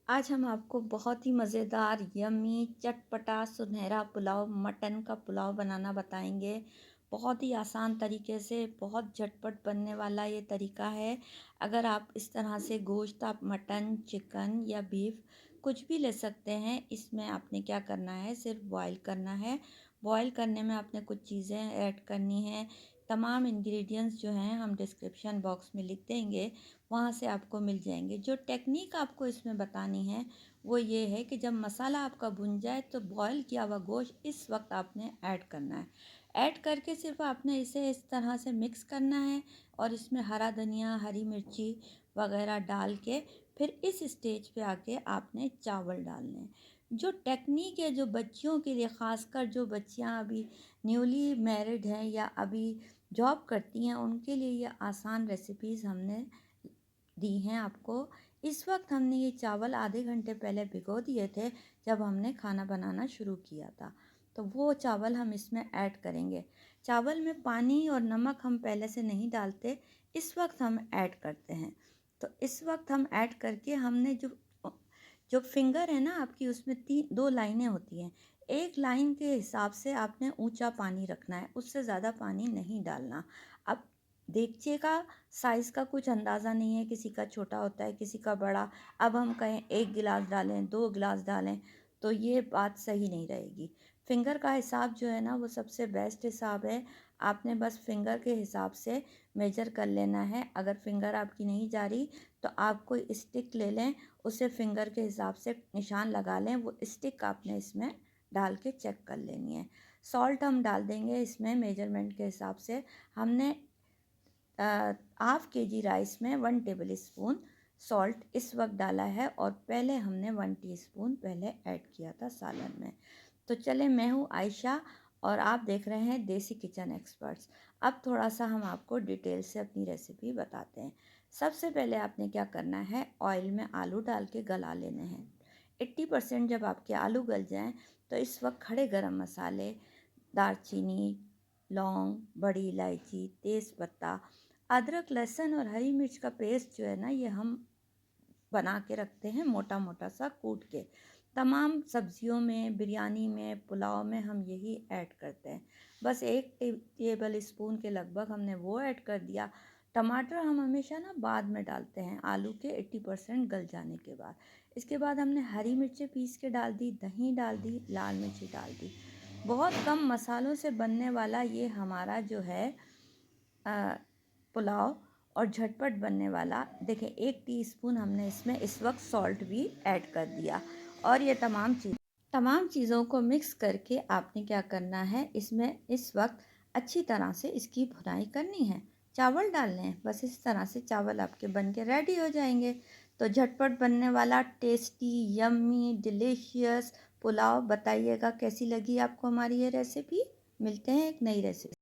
आज हम आपको बहुत ही मज़ेदार यम्मी चटपटा सुनहरा पुलाव मटन का पुलाव बनाना बताएंगे। बहुत ही आसान तरीके से बहुत झटपट बनने वाला ये तरीका है। अगर आप इस तरह से गोश्त आप मटन चिकन या बीफ कुछ भी ले सकते हैं। इसमें आपने क्या करना है, सिर्फ बॉईल करना है। बॉईल करने में आपने कुछ चीज़ें ऐड करनी है। तमाम इंग्रेडिएंट्स जो हैं हम डिस्क्रिप्शन बॉक्स में लिख देंगे, वहाँ से आपको मिल जाएंगे। जो टेक्निक आपको इसमें बतानी है वो ये है कि जब मसाला आपका भुन जाए तो बॉईल किया हुआ गोश्त इस वक्त आपने ऐड करना है। ऐड करके सिर्फ आपने इसे इस तरह से मिक्स करना है और इसमें हरा धनिया हरी मिर्ची वगैरह डाल के फिर इस स्टेज पे आके आपने चावल डालने हैं। जो टेक्निक है जो बच्चियों के लिए, ख़ासकर जो बच्चियां अभी न्यूली मैरिड हैं या अभी जॉब करती हैं, उनके लिए ये आसान रेसिपीज़ हमने दी हैं आपको। इस वक्त हमने ये चावल आधे घंटे पहले भिगो दिए थे जब हमने खाना बनाना शुरू किया था। तो वो चावल हम इसमें ऐड करेंगे। चावल में पानी और नमक हम पहले से नहीं डालते, इस वक्त हम ऐड करते हैं। तो इस वक्त हम ऐड करके हमने जो जो फिंगर है ना आपकी, उसमें तीन दो लाइनें होती हैं। एक लाइन के हिसाब से आपने ऊंचा पानी रखना है, उससे ज़्यादा पानी नहीं डालना। अब देगचे का साइज़ का कुछ अंदाज़ा नहीं है, किसी का छोटा होता है किसी का बड़ा। अब हम कहें 1 गिलास डालें 2 गिलास डालें तो ये बात सही नहीं रहेगी। फिंगर का हिसाब जो है ना वो सबसे बेस्ट हिसाब है। आपने बस फिंगर के हिसाब से मेजर कर लेना है। अगर फिंगर आपकी नहीं जा रही तो आप कोई स्टिक ले लें, उसे फिंगर के हिसाब से निशान लगा लें। वो स्टिक आपने इसमें डाल के चेक कर लेनी है। सॉल्ट हम डाल देंगे इसमें मेजरमेंट के हिसाब से। हमने ½ kg राइस में 1 टेबल स्पून सॉल्ट इस वक्त डाला है और पहले हमने 1 टीस्पून पहले ऐड किया था सालन में। तो चले, मैं हूँ आयशा और आप देख रहे हैं देसी किचन एक्सपर्ट्स। अब थोड़ा सा हम आपको डिटेल से अपनी रेसिपी बताते हैं। सबसे पहले आपने क्या करना है, ऑयल में आलू डाल के गला लेने हैं। 80% जब आपके आलू गल जाएं तो इस वक्त खड़े गरम मसाले, दालचीनी, लौंग, बड़ी इलायची, तेज़पत्ता, अदरक लहसुन और हरी मिर्च का पेस्ट जो है ना, ये हम बना के रखते हैं मोटा मोटा सा कूट के। तमाम सब्जियों में, बिरयानी में, पुलाव में हम यही ऐड करते हैं। बस 1 टेबल स्पून के लगभग हमने वो ऐड कर दिया। टमाटर हम हमेशा ना बाद में डालते हैं, आलू के 80% गल जाने के बाद। इसके बाद हमने हरी मिर्चें पीस के डाल दी, दही डाल दी, लाल मिर्ची डाल दी। बहुत कम मसालों से बनने वाला ये हमारा जो है पुलाव और झटपट बनने वाला। देखें 1 टीस्पून हमने इसमें इस वक्त सॉल्ट भी ऐड कर दिया। और ये तमाम चीज़ों को मिक्स करके आपने क्या करना है, इसमें इस वक्त अच्छी तरह से इसकी भुनाई करनी है। चावल डालने हैं, बस इस तरह से चावल आपके बन के रेडी हो जाएंगे। तो झटपट बनने वाला टेस्टी यम्मी डिलीशियस पुलाव। बताइएगा कैसी लगी आपको हमारी ये रेसिपी। मिलते हैं एक नई रेसिपी।